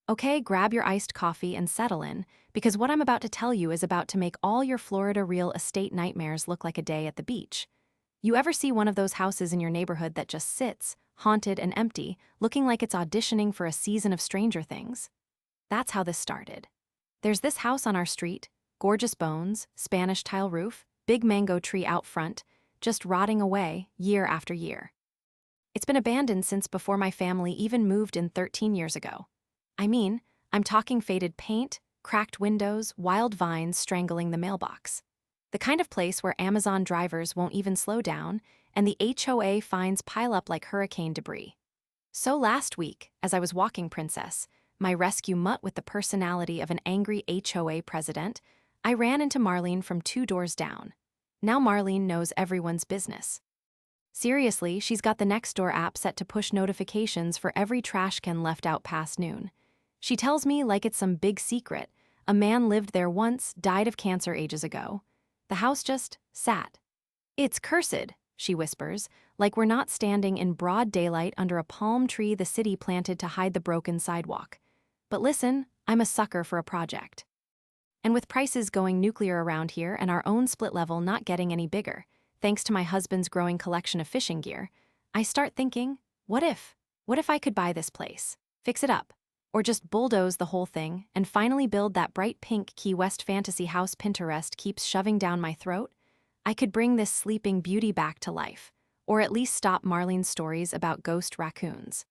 Okay, grab your iced coffee and settle in, because what I'm about to tell you is about to make all your Florida real estate nightmares look like a day at the beach. You ever see one of those houses in your neighborhood that just sits, haunted and empty, looking like it's auditioning for a season of Stranger Things? That's how this started. There's this house on our street, gorgeous bones, Spanish tile roof, big mango tree out front, just rotting away year after year. It's been abandoned since before my family even moved in 13 years ago. I mean, I'm talking faded paint, cracked windows, wild vines strangling the mailbox. The kind of place where Amazon drivers won't even slow down, and the HOA fines pile up like hurricane debris. So last week, as I was walking Princess, my rescue mutt with the personality of an angry HOA president, I ran into Marlene from 2 doors down. Now Marlene knows everyone's business. Seriously, she's got the Nextdoor app set to push notifications for every trash can left out past noon. She tells me like it's some big secret. A man lived there once, died of cancer ages ago. The house just sat. It's cursed, she whispers, like we're not standing in broad daylight under a palm tree the city planted to hide the broken sidewalk. But listen, I'm a sucker for a project. And with prices going nuclear around here and our own split level not getting any bigger, thanks to my husband's growing collection of fishing gear, I start thinking, what if? What if I could buy this place, fix it up, or just bulldoze the whole thing and finally build that bright pink Key West fantasy house Pinterest keeps shoving down my throat? I could bring this sleeping beauty back to life, or at least stop Marlene's stories about ghost raccoons.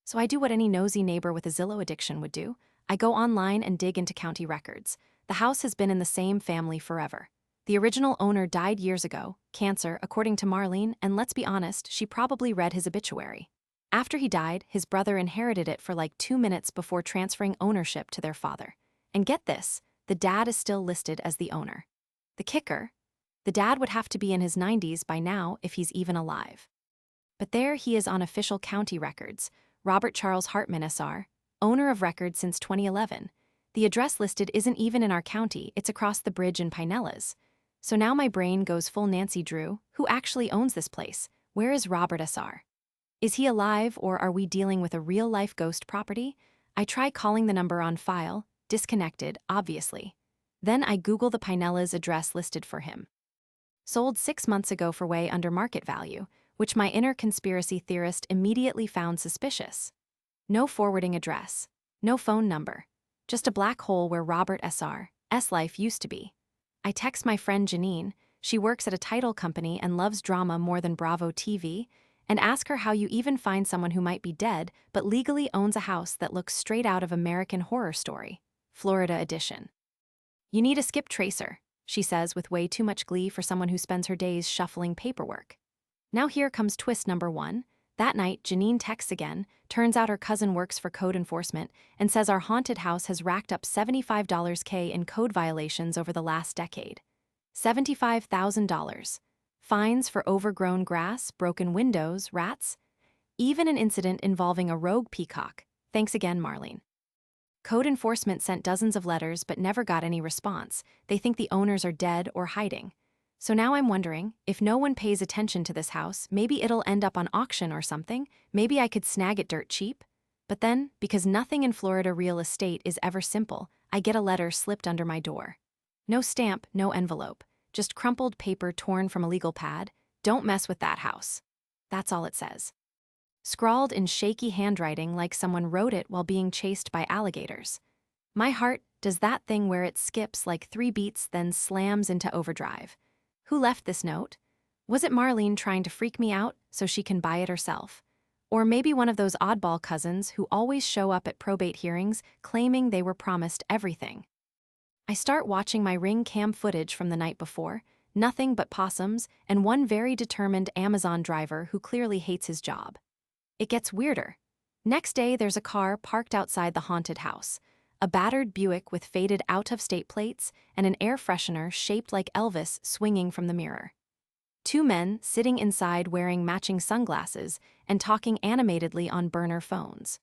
So I do what any nosy neighbor with a Zillow addiction would do. I go online and dig into county records. The house has been in the same family forever. The original owner died years ago, cancer, according to Marlene, and let's be honest, she probably read his obituary. After he died, his brother inherited it for like 2 minutes before transferring ownership to their father. And get this, the dad is still listed as the owner. The kicker? The dad would have to be in his 90s by now if he's even alive. But there he is on official county records, Robert Charles Hartman SR, owner of record since 2011. The address listed isn't even in our county, it's across the bridge in Pinellas. So now my brain goes full Nancy Drew. Who actually owns this place? Where is Robert SR? Is he alive, or are we dealing with a real-life ghost property? I try calling the number on file, disconnected, obviously. Then I Google the Pinellas address listed for him. Sold 6 months ago for way under market value, which my inner conspiracy theorist immediately found suspicious. No forwarding address, no phone number, just a black hole where Robert S.R.'s life used to be. I text my friend Janine, she works at a title company and loves drama more than Bravo TV, and ask her how you even find someone who might be dead but legally owns a house that looks straight out of American Horror Story, Florida edition. You need a skip tracer, she says with way too much glee for someone who spends her days shuffling paperwork. Now here comes twist number 1. That night, Janine texts again, turns out her cousin works for code enforcement, and says our haunted house has racked up $75,000 in code violations over the last decade. $75,000. Fines for overgrown grass, broken windows, rats, even an incident involving a rogue peacock. Thanks again, Marlene. Code enforcement sent dozens of letters but never got any response. They think the owners are dead or hiding. So now I'm wondering, if no one pays attention to this house, maybe it'll end up on auction or something. Maybe I could snag it dirt cheap. But then, because nothing in Florida real estate is ever simple, I get a letter slipped under my door. No stamp, no envelope, just crumpled paper torn from a legal pad. Don't mess with that house. That's all it says. Scrawled in shaky handwriting like someone wrote it while being chased by alligators. My heart does that thing where it skips like 3 beats then slams into overdrive. Who left this note? Was it Marlene trying to freak me out so she can buy it herself? Or maybe one of those oddball cousins who always show up at probate hearings claiming they were promised everything? I start watching my Ring cam footage from the night before, nothing but possums and one very determined Amazon driver who clearly hates his job. It gets weirder. Next day, there's a car parked outside the haunted house. A battered Buick with faded out-of-state plates and an air freshener shaped like Elvis swinging from the mirror. 2 men sitting inside wearing matching sunglasses and talking animatedly on burner phones.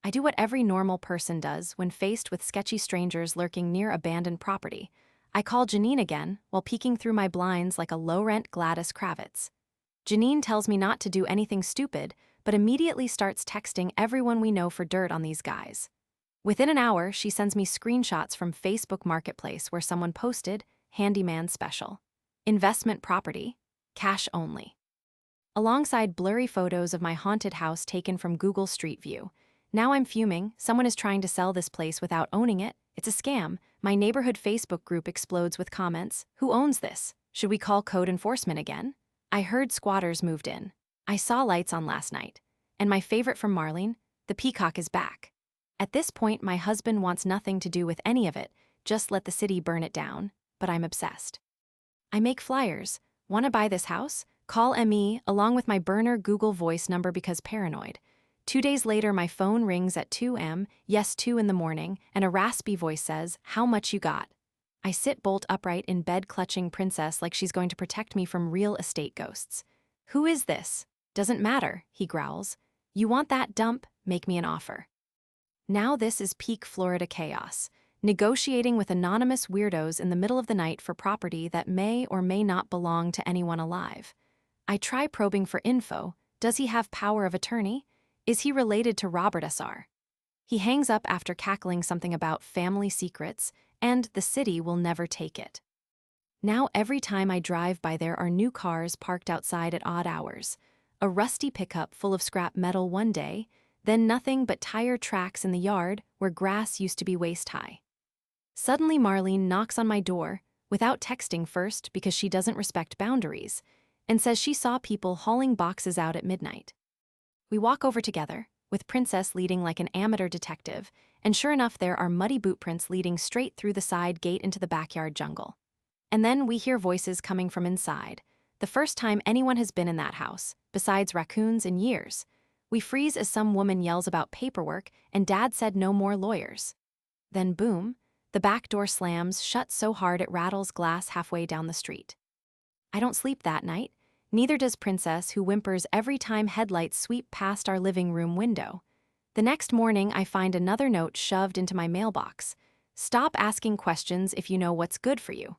I do what every normal person does when faced with sketchy strangers lurking near abandoned property. I call Janine again while peeking through my blinds like a low-rent Gladys Kravitz. Janine tells me not to do anything stupid, but immediately starts texting everyone we know for dirt on these guys. Within an hour, she sends me screenshots from Facebook Marketplace where someone posted, handyman special. Investment property, cash only. Alongside blurry photos of my haunted house taken from Google Street View. Now I'm fuming, someone is trying to sell this place without owning it. It's a scam. My neighborhood Facebook group explodes with comments. Who owns this? Should we call code enforcement again? I heard squatters moved in. I saw lights on last night. And my favorite from Marlene, the peacock is back. At this point, my husband wants nothing to do with any of it, just let the city burn it down, but I'm obsessed. I make flyers. Want to buy this house? Call ME along with my burner Google Voice number because paranoid. 2 days later, my phone rings at 2 a.m., yes, 2 in the morning, and a raspy voice says, "How much you got?" I sit bolt upright in bed clutching Princess like she's going to protect me from real estate ghosts. "Who is this?" "Doesn't matter," he growls. "You want that dump? Make me an offer." Now this is peak Florida chaos. Negotiating with anonymous weirdos in the middle of the night for property that may or may not belong to anyone alive. I try probing for info. Does he have power of attorney? Is he related to Robert SR? He hangs up after cackling something about family secrets, and the city will never take it. Now every time I drive by there are new cars parked outside at odd hours. A rusty pickup full of scrap metal one day, then nothing but tire tracks in the yard where grass used to be waist-high. Suddenly Marlene knocks on my door, without texting first because she doesn't respect boundaries, and says she saw people hauling boxes out at midnight. We walk over together, with Princess leading like an amateur detective, and sure enough there are muddy boot prints leading straight through the side gate into the backyard jungle. And then we hear voices coming from inside, the first time anyone has been in that house, besides raccoons in years. We freeze as some woman yells about paperwork and Dad said no more lawyers. Then boom, the back door slams shut so hard it rattles glass halfway down the street. I don't sleep that night. Neither does Princess, who whimpers every time headlights sweep past our living room window. The next morning, I find another note shoved into my mailbox. "Stop asking questions if you know what's good for you."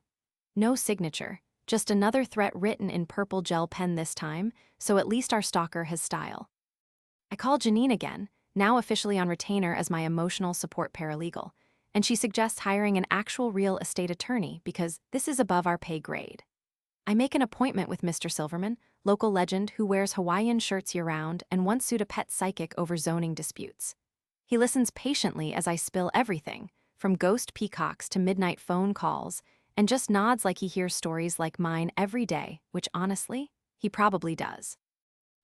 No signature, just another threat written in purple gel pen this time, so at least our stalker has style. I call Janine again, now officially on retainer as my emotional support paralegal, and she suggests hiring an actual real estate attorney because this is above our pay grade. I make an appointment with Mr. Silverman, local legend who wears Hawaiian shirts year-round and once sued a pet psychic over zoning disputes. He listens patiently as I spill everything, from ghost peacocks to midnight phone calls, and just nods like he hears stories like mine every day, which honestly, he probably does.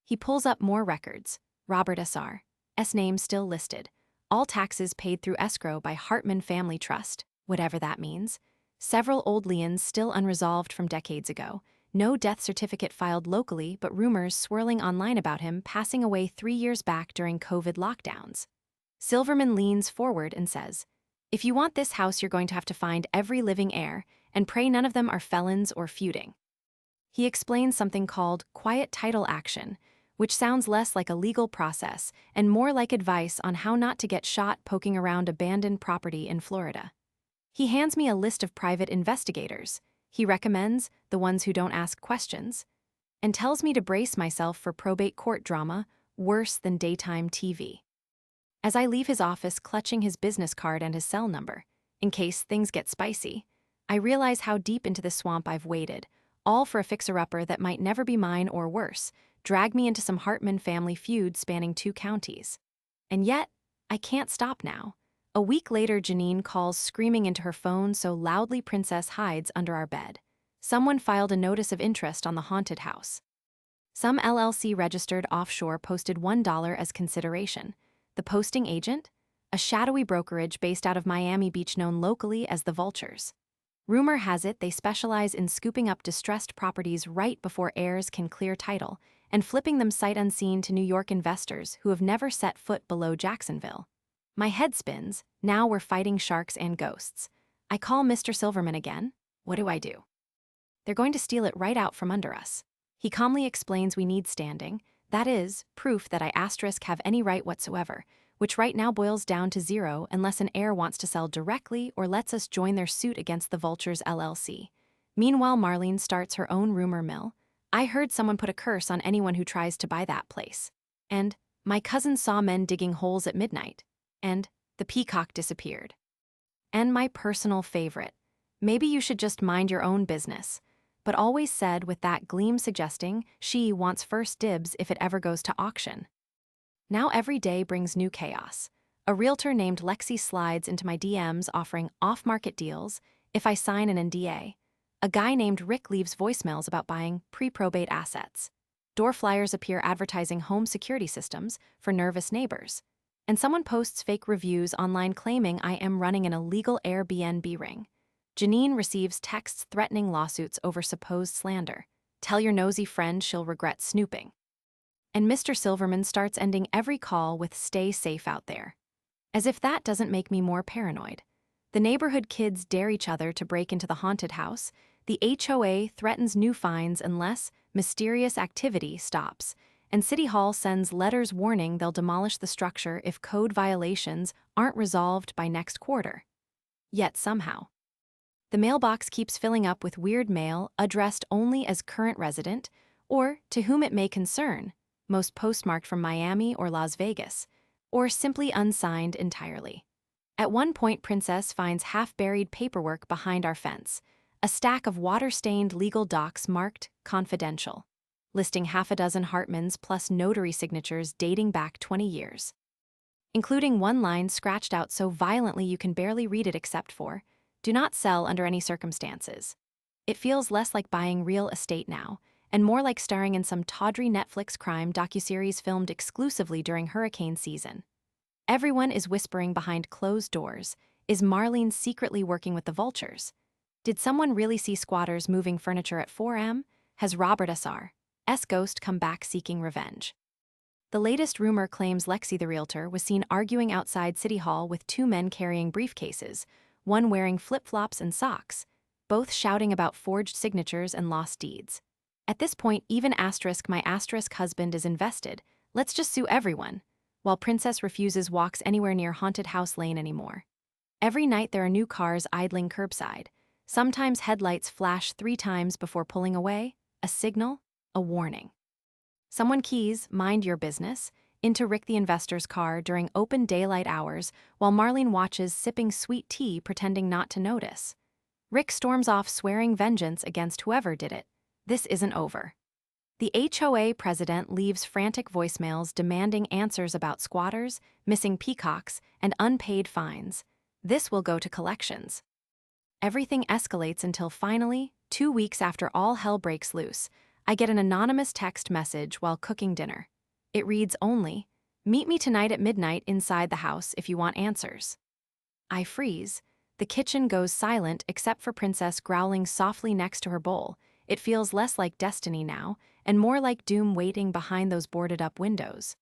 He pulls up more records. Robert SR. S name still listed. All taxes paid through escrow by Hartman Family Trust, whatever that means. Several old liens still unresolved from decades ago. No death certificate filed locally, but rumors swirling online about him passing away 3 years back during COVID lockdowns. Silverman leans forward and says, "If you want this house, you're going to have to find every living heir, and pray none of them are felons or feuding." He explains something called quiet title action, which sounds less like a legal process and more like advice on how not to get shot poking around abandoned property in Florida. He hands me a list of private investigators. He recommends the ones who don't ask questions, and tells me to brace myself for probate court drama worse than daytime TV. As I leave his office clutching his business card and his cell number, in case things get spicy, I realize how deep into the swamp I've waded, all for a fixer-upper that might never be mine or worse, drag me into some Hartman family feud spanning 2 counties. And yet, I can't stop now. A week later, Janine calls screaming into her phone so loudly Princess hides under our bed. Someone filed a notice of interest on the haunted house. Some LLC registered offshore posted $1 as consideration. The posting agent? A shadowy brokerage based out of Miami Beach known locally as the Vultures. Rumor has it they specialize in scooping up distressed properties right before heirs can clear title and flipping them sight unseen to New York investors who have never set foot below Jacksonville. My head spins. Now we're fighting sharks and ghosts. I call Mr. Silverman again. What do I do? They're going to steal it right out from under us. He calmly explains we need standing. That is, proof that I have any right whatsoever, which right now boils down to 0 unless an heir wants to sell directly or lets us join their suit against the Vultures LLC. Meanwhile, Marlene starts her own rumor mill. I heard someone put a curse on anyone who tries to buy that place. And my cousin saw men digging holes at midnight. And The peacock disappeared. And my personal favorite. Maybe you should just mind your own business. But always said with that gleam suggesting she wants first dibs if it ever goes to auction. Now every day brings new chaos. A realtor named Lexi slides into my DMs offering off-market deals if I sign an NDA. A guy named Rick leaves voicemails about buying pre-probate assets. Door flyers appear advertising home security systems for nervous neighbors. And someone posts fake reviews online claiming I am running an illegal Airbnb ring. Janine receives texts threatening lawsuits over supposed slander. Tell your nosy friend she'll regret snooping. And Mr. Silverman starts ending every call with "stay safe out there." As if that doesn't make me more paranoid. The neighborhood kids dare each other to break into the haunted house. The HOA threatens new fines unless mysterious activity stops. And City Hall sends letters warning they'll demolish the structure if code violations aren't resolved by next quarter. Yet somehow, the mailbox keeps filling up with weird mail addressed only as current resident or to whom it may concern, most postmarked from Miami or Las Vegas, or simply unsigned entirely. At one point, Princess finds half-buried paperwork behind our fence, a stack of water-stained legal docs marked confidential, listing half a dozen Hartmans plus notary signatures dating back 20 years, including one line scratched out so violently you can barely read it except for, "Do not sell under any circumstances." It feels less like buying real estate now, and more like starring in some tawdry Netflix crime docuseries filmed exclusively during hurricane season. Everyone is whispering behind closed doors. Is Marlene secretly working with the vultures? Did someone really see squatters moving furniture at 4 a.m.? Has Robert S.'s ghost come back seeking revenge? The latest rumor claims Lexi the realtor was seen arguing outside City Hall with two men carrying briefcases, one wearing flip-flops and socks, both shouting about forged signatures and lost deeds. At this point, even my husband is invested. Let's just sue everyone. While Princess refuses walks anywhere near Haunted House Lane anymore. Every night there are new cars idling curbside. Sometimes headlights flash 3 times before pulling away, a signal, a warning. Someone keys, "mind your business," into Rick the investor's car during open daylight hours while Marlene watches sipping sweet tea pretending not to notice. Rick storms off swearing vengeance against whoever did it. This isn't over. The HOA president leaves frantic voicemails demanding answers about squatters, missing peacocks, and unpaid fines. This will go to collections. Everything escalates until finally, 2 weeks after all hell breaks loose, I get an anonymous text message while cooking dinner. It reads only, "Meet me tonight at midnight inside the house if you want answers." I freeze. The kitchen goes silent except for Princess growling softly next to her bowl. It feels less like destiny now, and more like doom waiting behind those boarded-up windows.